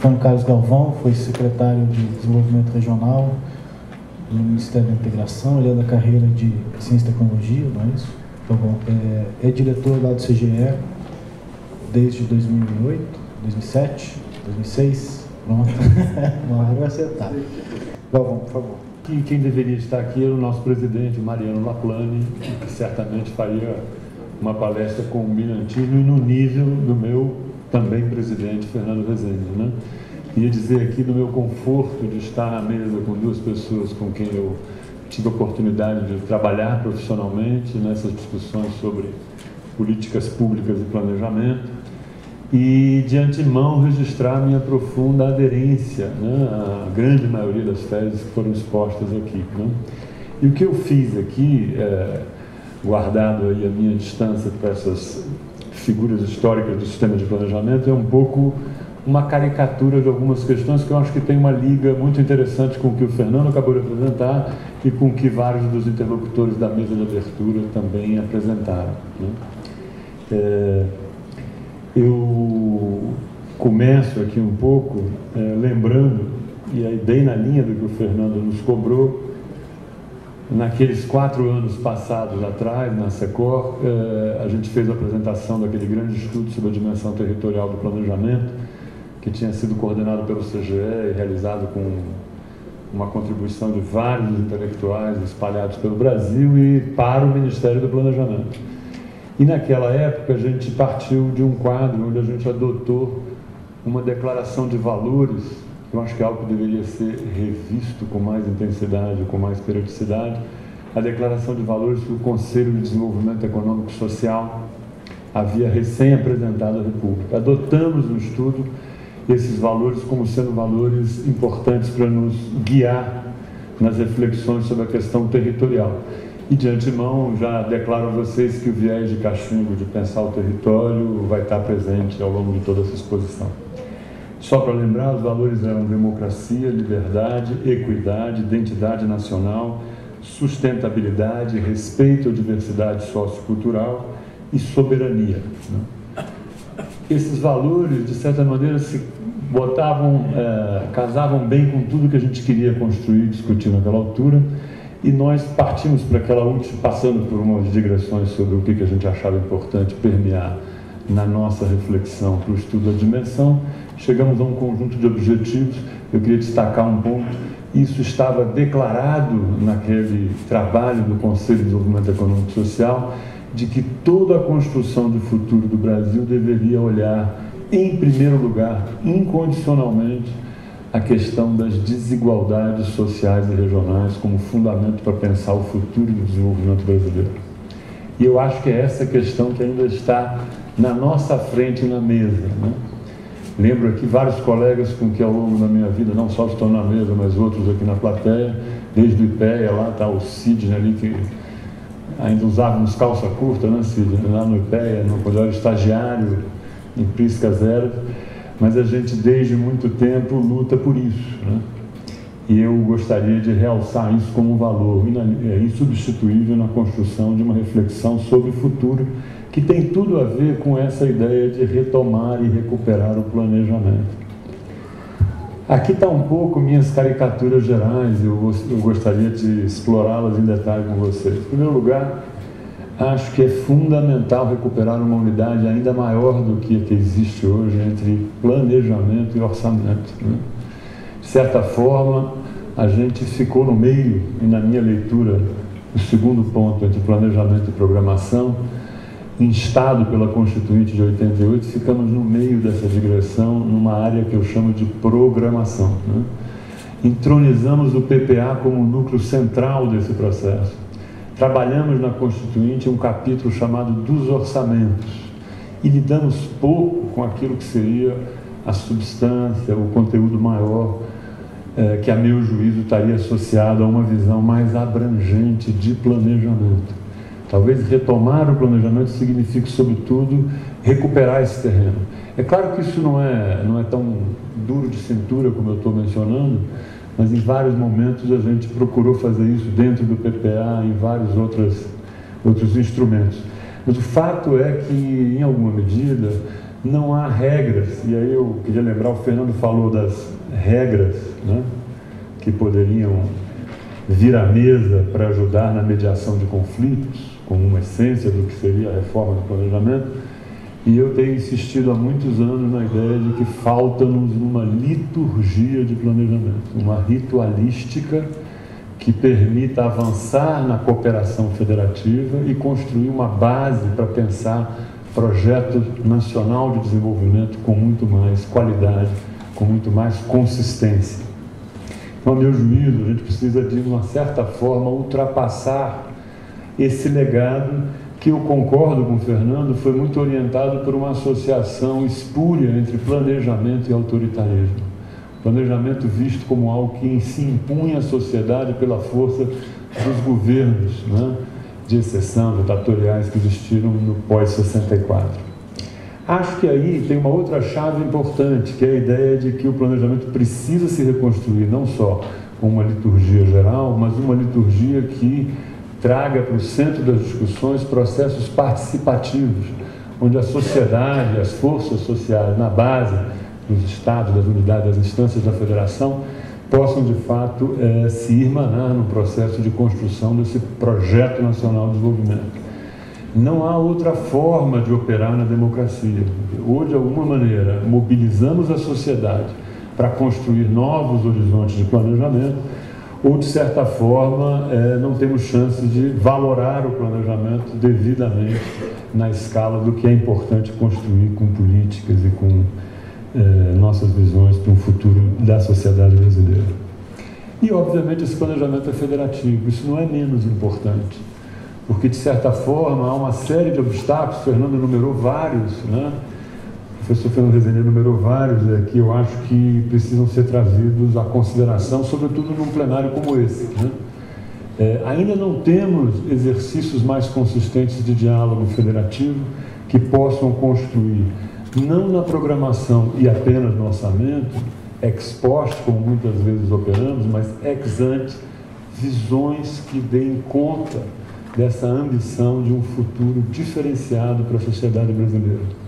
Antônio Carlos Galvão, foi secretário de Desenvolvimento Regional do Ministério da Integração, ele é da carreira de Ciência e Tecnologia, não é isso? Então, é diretor lá do CGE desde 2008, 2007, 2006, pronto, uma hora vai acertar. Galvão, por favor. E quem deveria estar aqui era o nosso presidente, Mariano Laplane, que certamente faria uma palestra com um brilhantismo e no nível do meu também presidente, Fernando Rezende, né? Queria dizer aqui do meu conforto de estar na mesa com duas pessoas com quem eu tive a oportunidade de trabalhar profissionalmente nessas discussões sobre políticas públicas e planejamento e, de antemão, registrar minha profunda aderência, né, à grande maioria das teses que foram expostas aqui, né? E o que eu fiz aqui, guardado aí a minha distância para essas figuras históricas do sistema de planejamento, é um pouco uma caricatura de algumas questões que eu acho que tem uma liga muito interessante com o que o Fernando acabou de apresentar e com o que vários dos interlocutores da mesa de abertura também apresentaram, né? Eu começo aqui um pouco lembrando, e aí bem na linha do que o Fernando nos cobrou, naqueles 4 anos passados atrás, na SECOR, a gente fez a apresentação daquele grande estudo sobre a dimensão territorial do planejamento, que tinha sido coordenado pelo CGE e realizado com uma contribuição de vários intelectuais espalhados pelo Brasil e para o Ministério do Planejamento. E naquela época a gente partiu de um quadro onde a gente adotou uma declaração de valores, que eu acho que é algo que deveria ser revisto com mais intensidade, com mais periodicidade, a declaração de valores que o Conselho de Desenvolvimento Econômico e Social havia recém-apresentado à República. Adotamos no estudo esses valores como sendo valores importantes para nos guiar nas reflexões sobre a questão territorial. E de antemão já declaro a vocês que o viés de cachimbo de pensar o território vai estar presente ao longo de toda essa exposição. Só para lembrar, os valores eram democracia, liberdade, equidade, identidade nacional, sustentabilidade, respeito à diversidade sociocultural e soberania, né? Esses valores, de certa maneira, se casavam bem com tudo que a gente queria construir e discutir naquela altura, e nós partimos para aquela última, passando por umas digressões sobre o que a gente achava importante permear na nossa reflexão para o estudo da dimensão, chegamos a um conjunto de objetivos. Eu queria destacar um ponto: isso estava declarado naquele trabalho do Conselho de Desenvolvimento Econômico e Social, de que toda a construção do futuro do Brasil deveria olhar, em primeiro lugar, incondicionalmente, a questão das desigualdades sociais e regionais como fundamento para pensar o futuro do desenvolvimento brasileiro. E eu acho que é essa questão que ainda está na nossa frente na mesa, né? Lembro aqui vários colegas com que ao longo da minha vida, não só estão na mesa, mas outros aqui na plateia, desde o IPEA, lá está o Sidney ali, que ainda usávamos calça curta, né, Sidney? Lá no IPEA, quando eu era estagiário em Prisca Zero, mas a gente desde muito tempo luta por isso, né? E eu gostaria de realçar isso como um valor insubstituível na construção de uma reflexão sobre o futuro, que tem tudo a ver com essa ideia de retomar e recuperar o planejamento. Aqui está um pouco minhas caricaturas gerais, eu gostaria de explorá-las em detalhe com vocês. Em primeiro lugar, acho que é fundamental recuperar uma unidade ainda maior do que a que existe hoje entre planejamento e orçamento, né? De certa forma, a gente ficou no meio, e na minha leitura, o segundo ponto entre planejamento e programação, instado pela Constituinte de 88, ficamos no meio dessa digressão, numa área que eu chamo de programação, né? Entronizamos o PPA como o núcleo central desse processo. Trabalhamos na Constituinte um capítulo chamado dos orçamentos e lidamos pouco com aquilo que seria a substância, o conteúdo maior, que a meu juízo estaria associado a uma visão mais abrangente de planejamento. Talvez retomar o planejamento signifique, sobretudo, recuperar esse terreno. É claro que isso não é tão duro de cintura como eu estou mencionando, mas em vários momentos a gente procurou fazer isso dentro do PPA, em vários outros instrumentos. Mas o fato é que, em alguma medida, não há regras. E aí eu queria lembrar, o Fernando falou das regras, né, que poderiam vir à mesa para ajudar na mediação de conflitos, como uma essência do que seria a reforma do planejamento. E eu tenho insistido há muitos anos na ideia de que falta-nos uma liturgia de planejamento, uma ritualística que permita avançar na cooperação federativa e construir uma base para pensar projeto nacional de desenvolvimento com muito mais qualidade, com muito mais consistência. Então, a meu juízo, a gente precisa, de uma certa forma, ultrapassar esse legado que, eu concordo com o Fernando, foi muito orientado por uma associação espúria entre planejamento e autoritarismo. Planejamento visto como algo que se impunha à sociedade pela força dos governos, né, de exceção, ditatoriais que existiram no pós-64. Acho que aí tem uma outra chave importante, que é a ideia de que o planejamento precisa se reconstruir, não só com uma liturgia geral, mas uma liturgia que traga para o centro das discussões processos participativos, onde a sociedade, as forças sociais, na base dos estados, das unidades, das instâncias da federação, possam, de fato, se irmanar no processo de construção desse projeto nacional de desenvolvimento. Não há outra forma de operar na democracia. Ou, de alguma maneira, mobilizamos a sociedade para construir novos horizontes de planejamento, ou, de certa forma, não temos chance de valorar o planejamento devidamente na escala do que é importante construir com políticas e com nossas visões para um futuro da sociedade brasileira. E, obviamente, esse planejamento é federativo. Isso não é menos importante, porque, de certa forma, há uma série de obstáculos. O Fernando enumerou vários, né? O professor Fernando Rezende enumerou vários que eu acho que precisam ser trazidos à consideração, sobretudo num plenário como esse, né? Ainda não temos exercícios mais consistentes de diálogo federativo que possam construir, não na programação e apenas no orçamento, ex post, como muitas vezes operamos, mas ex ante, visões que deem conta dessa ambição de um futuro diferenciado para a sociedade brasileira.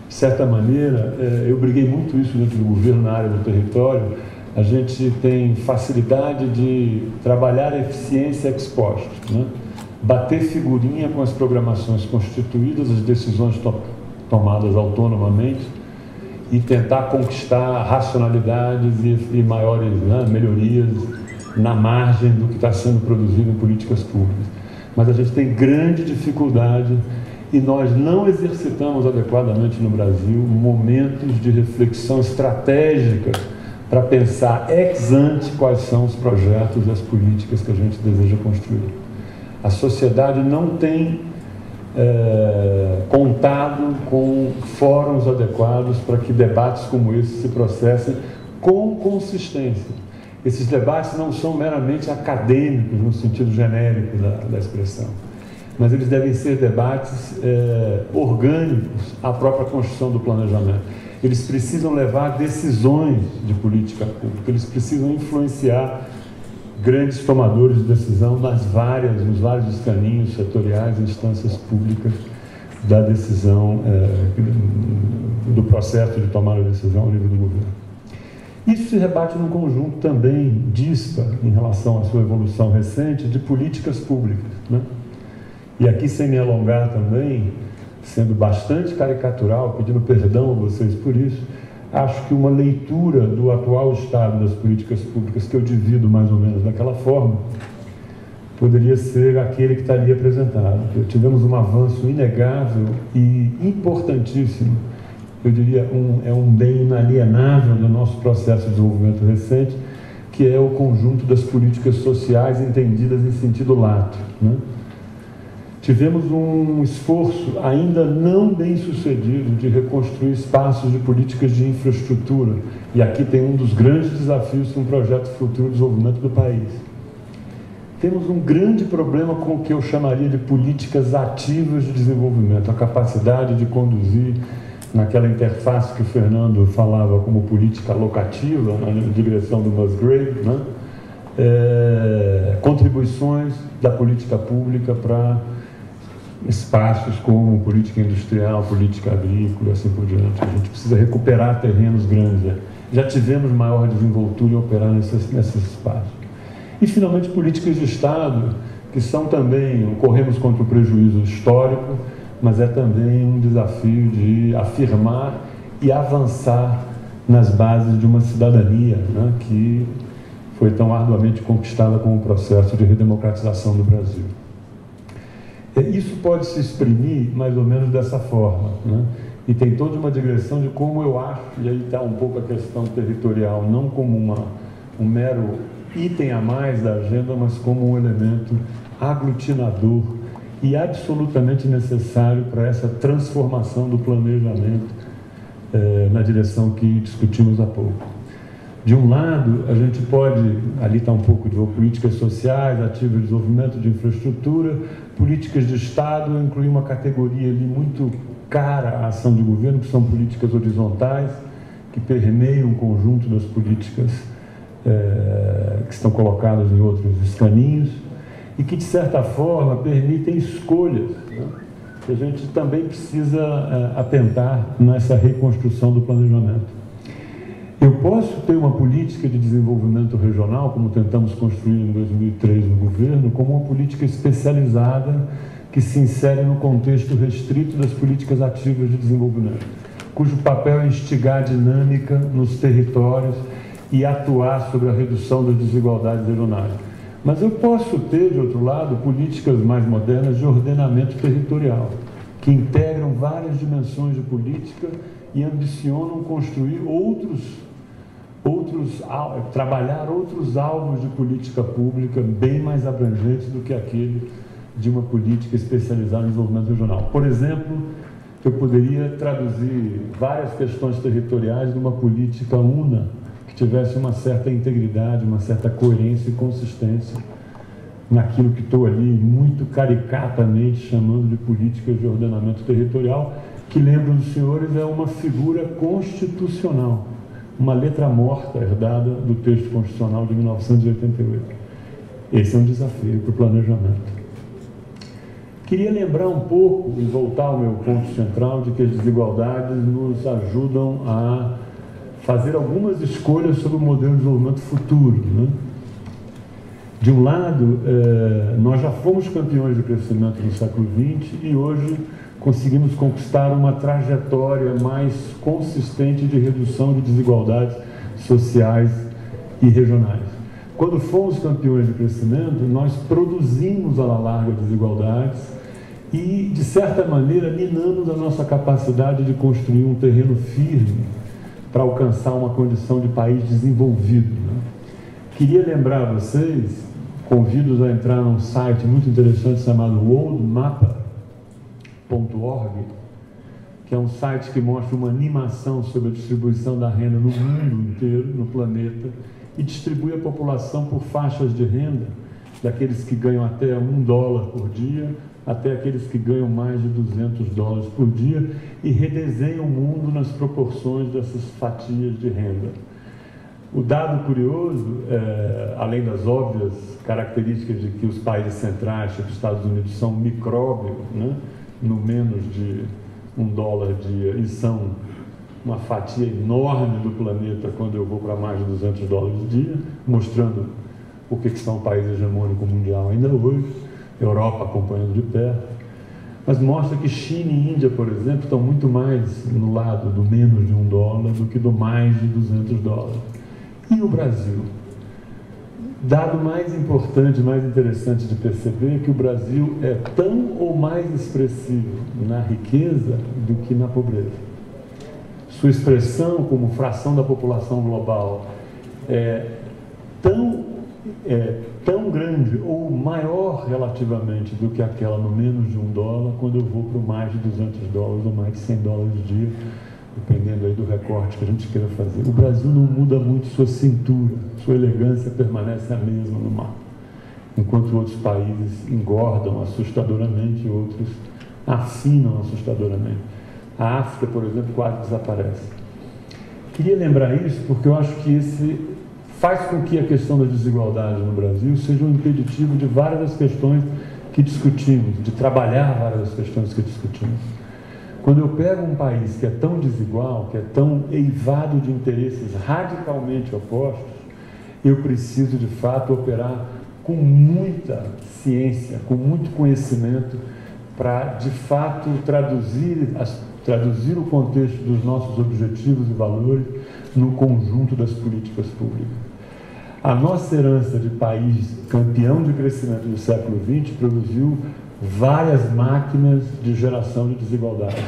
De certa maneira, eu briguei muito isso dentro do governo, na área do território. A gente tem facilidade de trabalhar a eficiência ex post, né? Bater figurinha com as programações constituídas, as decisões tomadas autonomamente, e tentar conquistar racionalidades e maiores, né, melhorias na margem do que está sendo produzido em políticas públicas. Mas a gente tem grande dificuldade e nós não exercitamos adequadamente no Brasil momentos de reflexão estratégica para pensar ex ante quais são os projetos e as políticas que a gente deseja construir. A sociedade não tem contado com fóruns adequados para que debates como esse se processem com consistência. Esses debates não são meramente acadêmicos no sentido genérico da expressão, mas eles devem ser debates orgânicos à própria construção do planejamento. Eles precisam levar decisões de política pública, eles precisam influenciar grandes tomadores de decisão nos vários caminhos setoriais e instâncias públicas da decisão, do processo de tomar a decisão ao nível do governo. Isso se rebate num conjunto também dispar, em relação à sua evolução recente, de políticas públicas, né? E aqui, sem me alongar também, sendo bastante caricatural, pedindo perdão a vocês por isso, acho que uma leitura do atual estado das políticas públicas, que eu divido mais ou menos daquela forma, poderia ser aquele que estaria apresentado. Tivemos um avanço inegável e importantíssimo, eu diria, é um bem inalienável do nosso processo de desenvolvimento recente, que é o conjunto das políticas sociais entendidas em sentido lato, né? Tivemos um esforço ainda não bem sucedido de reconstruir espaços de políticas de infraestrutura. E aqui tem um dos grandes desafios de um projeto futuro de desenvolvimento do país. Temos um grande problema com o que eu chamaria de políticas ativas de desenvolvimento, a capacidade de conduzir naquela interface que o Fernando falava como política alocativa, na direção do Musgrave, né? Contribuições da política pública para espaços como política industrial, política agrícola, assim por diante. A gente precisa recuperar terrenos grandes. Né? Já tivemos maior desenvoltura em operar nesses espaços. E, finalmente, políticas de Estado, que são também, corremos contra o prejuízo histórico, mas é também um desafio de afirmar e avançar nas bases de uma cidadania, né, que foi tão arduamente conquistada com o processo de redemocratização do Brasil. Isso pode se exprimir mais ou menos dessa forma, né? E tem toda uma digressão de como eu acho, e aí está um pouco a questão territorial, não como um mero item a mais da agenda, mas como um elemento aglutinador e absolutamente necessário para essa transformação do planejamento na direção que discutimos há pouco. De um lado, a gente pode, ali está um pouco de políticas sociais, ativos de desenvolvimento de infraestrutura, políticas de Estado, incluir uma categoria ali muito cara à ação de governo, que são políticas horizontais, que permeiam um conjunto das políticas que estão colocadas em outros escaninhos, e que, de certa forma, permitem escolhas, né, que a gente também precisa atentar nessa reconstrução do planejamento. Eu posso ter uma política de desenvolvimento regional, como tentamos construir em 2003 no governo, como uma política especializada que se insere no contexto restrito das políticas ativas de desenvolvimento, cujo papel é instigar a dinâmica nos territórios e atuar sobre a redução das desigualdades regionais. Mas eu posso ter, de outro lado, políticas mais modernas de ordenamento territorial, que integram várias dimensões de política e ambicionam construir trabalhar outros alvos de política pública bem mais abrangentes do que aquele de uma política especializada no desenvolvimento regional. Por exemplo, eu poderia traduzir várias questões territoriais numa política una, que tivesse uma certa integridade, uma certa coerência e consistência naquilo que estou ali muito caricatamente chamando de políticas de ordenamento territorial, que, lembro dos senhores, é uma figura constitucional, uma letra morta herdada do texto constitucional de 1988. Esse é um desafio para o planejamento. Queria lembrar um pouco, e voltar ao meu ponto central, de que as desigualdades nos ajudam a fazer algumas escolhas sobre o modelo de desenvolvimento futuro, né? De um lado, nós já fomos campeões de crescimento no século XX e hoje conseguimos conquistar uma trajetória mais consistente de redução de desigualdades sociais e regionais. Quando fomos campeões de crescimento, nós produzimos a la larga desigualdades e, de certa maneira, minamos a nossa capacidade de construir um terreno firme para alcançar uma condição de país desenvolvido, né? Queria lembrar a vocês, convido-os a entrar num site muito interessante chamado worldmapa.org, que é um site que mostra uma animação sobre a distribuição da renda no mundo inteiro, no planeta, e distribui a população por faixas de renda, daqueles que ganham até $1 por dia, até aqueles que ganham mais de $200 por dia, e redesenha o mundo nas proporções dessas fatias de renda. O dado curioso, além das óbvias características de que os países centrais, tipo os Estados Unidos, são micróbios, né, no menos de $1 dia, e são uma fatia enorme do planeta quando eu vou para mais de $200 dia, mostrando o que são países hegemônicos mundial ainda hoje, Europa acompanhando de perto, mas mostra que China e Índia, por exemplo, estão muito mais no lado do menos de $1 do que do mais de $200. E o Brasil? Dado mais importante, mais interessante de perceber é que o Brasil é tão ou mais expressivo na riqueza do que na pobreza. Sua expressão como fração da população global é tão grande ou maior relativamente do que aquela no menos de $1 quando eu vou para mais de $200 ou mais de $100 dia, dependendo aí do recorte que a gente queira fazer. O Brasil não muda muito sua cintura, sua elegância permanece a mesma no mar, enquanto outros países engordam assustadoramente, outros afinam assustadoramente. A África, por exemplo, quase desaparece. Queria lembrar isso porque eu acho que esse faz com que a questão da desigualdade no Brasil seja um impeditivo de várias das questões que discutimos, de trabalhar várias das questões que discutimos. Quando eu pego um país que é tão desigual, que é tão eivado de interesses radicalmente opostos, eu preciso, de fato, operar com muita ciência, com muito conhecimento, para, de fato, traduzir o contexto dos nossos objetivos e valores no conjunto das políticas públicas. A nossa herança de país campeão de crescimento do século XX produziu várias máquinas de geração de desigualdade.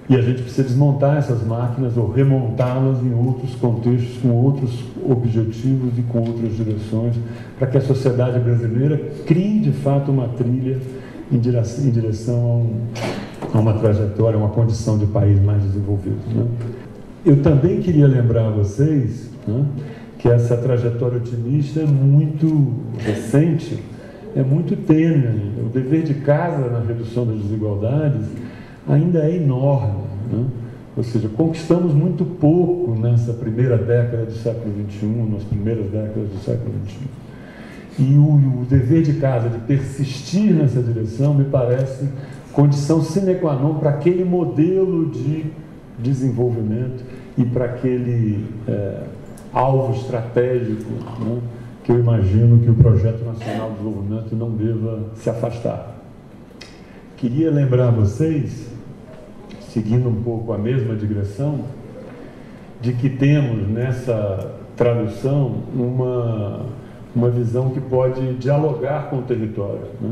E a gente precisa desmontar essas máquinas ou remontá-las em outros contextos, com outros objetivos e com outras direções, para que a sociedade brasileira crie, de fato, uma trilha em direção a uma trajetória, uma condição de país mais desenvolvido, né? Eu também queria lembrar a vocês, né, que essa trajetória otimista é muito recente, é muito tênue. O dever de casa na redução das desigualdades ainda é enorme, né? Ou seja, conquistamos muito pouco nessa primeira década do século XXI, nas primeiras décadas do século XXI. E o dever de casa de persistir nessa direção me parece condição sine qua non para aquele modelo de desenvolvimento e para aquele alvo estratégico, né, que eu imagino que o Projeto Nacional de Desenvolvimento não deva se afastar. Queria lembrar a vocês, seguindo um pouco a mesma direção, de que temos nessa tradução uma visão que pode dialogar com o território, né?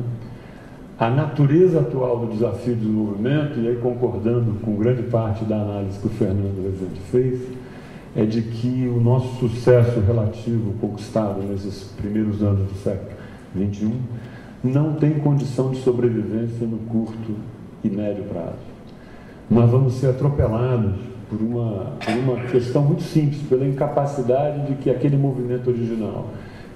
A natureza atual do desafio de desenvolvimento, e aí concordando com grande parte da análise que o Fernando Rezende fez, é de que o nosso sucesso relativo conquistado nesses primeiros anos do século XXI não tem condição de sobrevivência no curto e médio prazo. Nós vamos ser atropelados por uma questão muito simples, pela incapacidade de que aquele movimento original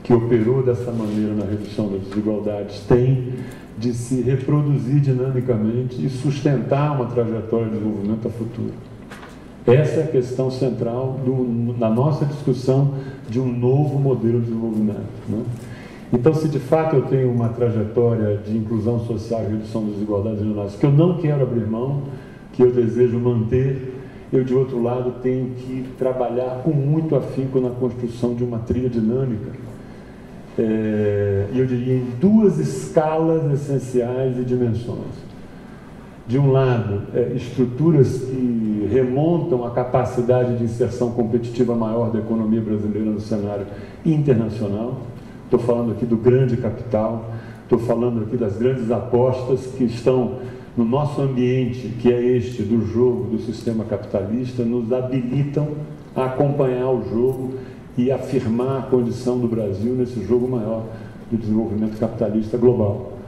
que operou dessa maneira na redução das desigualdades tem de se reproduzir dinamicamente e sustentar uma trajetória de desenvolvimento a futuro. Essa é a questão central na nossa discussão de um novo modelo de desenvolvimento, né? Então, se de fato eu tenho uma trajetória de inclusão social e redução das desigualdades regionais que eu não quero abrir mão, que eu desejo manter, eu, de outro lado, tenho que trabalhar com muito afinco na construção de uma trilha dinâmica, e eu diria em duas escalas essenciais e dimensões. De um lado, estruturas que remontam a capacidade de inserção competitiva maior da economia brasileira no cenário internacional. Estou falando aqui do grande capital, estou falando aqui das grandes apostas que estão no nosso ambiente, que é este do jogo do sistema capitalista, nos habilitam a acompanhar o jogo e afirmar a condição do Brasil nesse jogo maior do desenvolvimento capitalista global.